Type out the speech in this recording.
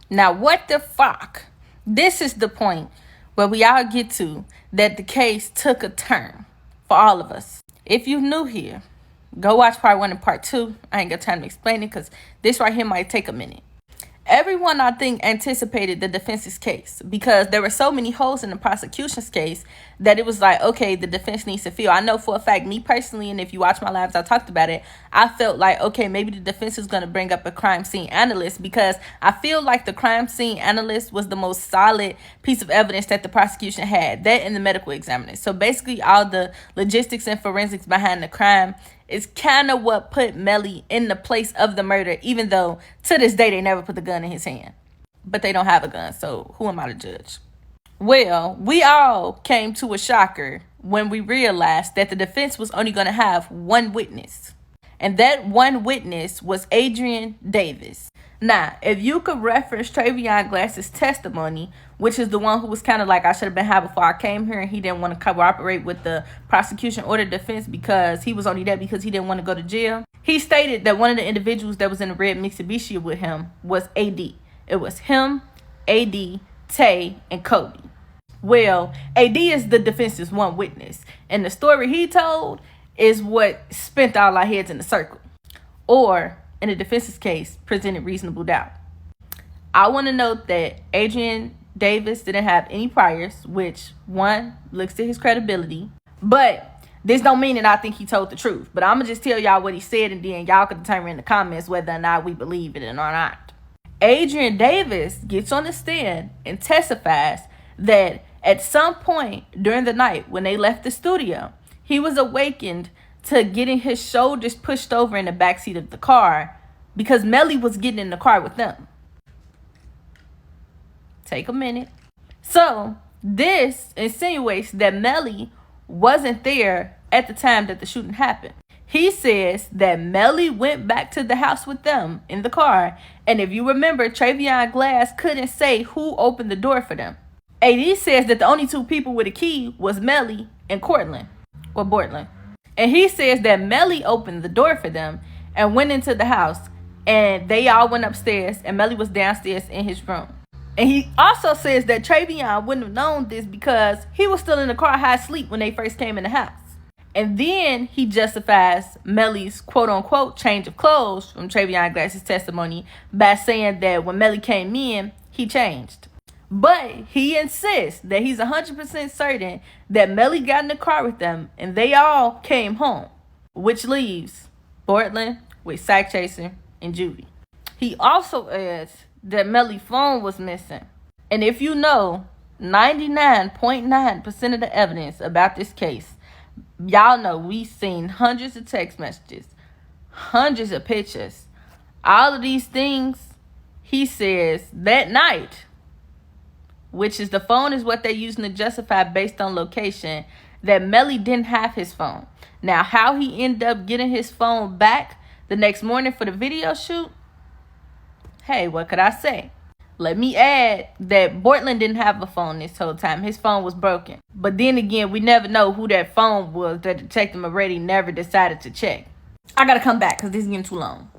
Now, what the fuck? This is the point where we all get to that the case took a turn for all of us. If you're new here, go watch part 1 and part 2. I ain't got time to explain it because this right here might take a minute. Everyone, I think, anticipated the defense's case because there were so many holes in the prosecution's case that it was like, okay, the defense needs to feel. I know for a fact, me personally, and if you watch my lives, I talked about it, I felt like, okay, maybe the defense is going to bring up a crime scene analyst because I feel like the crime scene analyst was the most solid piece of evidence that the prosecution had, that and the medical examiner. So basically all the logistics and forensics behind the crime is kind of what put Melly in the place of the murder, even though to this day they never put the gun in his hand. But they don't have a gun, so who am I to judge? Well, we all came to a shocker when we realized that the defense was only going to have one witness. And that one witness was Adrian Davis. Now, if you could reference Travion Glass's testimony, which is the one who was kind of like, I should have been high before I came here, and he didn't want to cooperate with the prosecution or the defense because he was only there because he didn't want to go to jail. He stated that one of the individuals that was in the red Mitsubishi with him was AD. It was him, AD, Tay, and Kobe. Well, AD is the defense's one witness, and the story he told is what spent all our heads in a circle. Or, in the defense's case, presented reasonable doubt. I want to note that Adrian Davis didn't have any priors, which, one, looks to his credibility. But this don't mean that I think he told the truth. But I'm going to just tell y'all what he said, and then y'all can determine in the comments whether or not we believe it or not. Adrian Davis gets on the stand and testifies that at some point during the night when they left the studio, he was awakened to getting his shoulders pushed over in the backseat of the car because Melly was getting in the car with them. Take a minute. So this insinuates that Melly wasn't there at the time that the shooting happened. He says that Melly went back to the house with them in the car. And if you remember, Travion Glass couldn't say who opened the door for them. AD says that the only two people with a key was Melly and Cortland or Bortland. And he says that Melly opened the door for them and went into the house. And they all went upstairs and Melly was downstairs in his room. And he also says that Travion wouldn't have known this because he was still in the car high asleep when they first came in the house. And then he justifies Melly's quote-unquote change of clothes from Travion Glass's testimony by saying that when Melly came in, he changed. But he insists that he's 100% certain that Melly got in the car with them and they all came home, which leaves Bortland with Psych Chaser and Juvie. He also adds that Melly's phone was missing. And if you know 99.9% of the evidence about this case, y'all know we've seen hundreds of text messages, hundreds of pictures. All of these things, he says, that night, which is the phone is what they're using to justify based on location, that Melly didn't have his phone. Now, how he ended up getting his phone back the next morning for the video shoot, hey, what could I say? Let me add that Bortland didn't have a phone this whole time. His phone was broken. But then again, we never know who that phone was that Detective Moretti never decided to check. I gotta come back because this is getting too long.